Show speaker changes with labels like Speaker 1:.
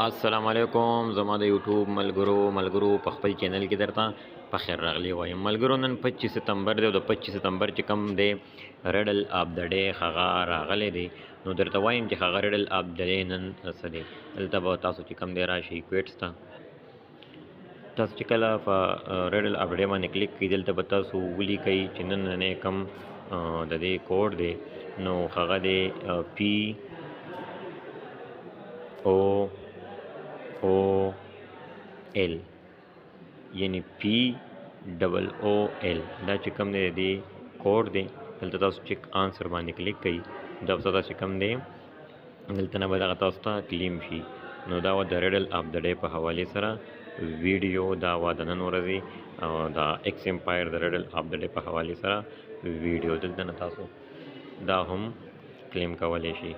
Speaker 1: السلام علیکم زما د یوټیوب ملګرو په خپل چینل کې درته په خیر راغلی وایم. ملګرو نن 25 ستمبر دی او د 25 ستمبر چې کوم دی ریډل اف د ډے هغه راغلی دی، نو درته وایم چې هغه ریډل اف د ډے نن څه دی. دلته به تاسو چې کوم دی راشئ کویټس ته. تاسو چې کله په ریډل اف ډے باندې کلیک کړئ دلته به تاسو ولیکئ چې نن کوم د دې کوډ دی، نو هغه دی پی او او ایل، یعنی پی ډبل او ایل دا چې کوم دی د کوډ دی. دلته تاسو چیک آنسر باندې کلیک کړئ، دا به چې کوم دی دلته نه به دغه تاسو ته کلیم شي. نو دا وه د ریډل اف د ډے په حوالې سره ویډیو، دا وه د نن ورځې د ایکس امپایر د ریډل اف د ډے په حوالې سره ویډیو. دلته نه تاسو دا هم کلیم کولی شئ.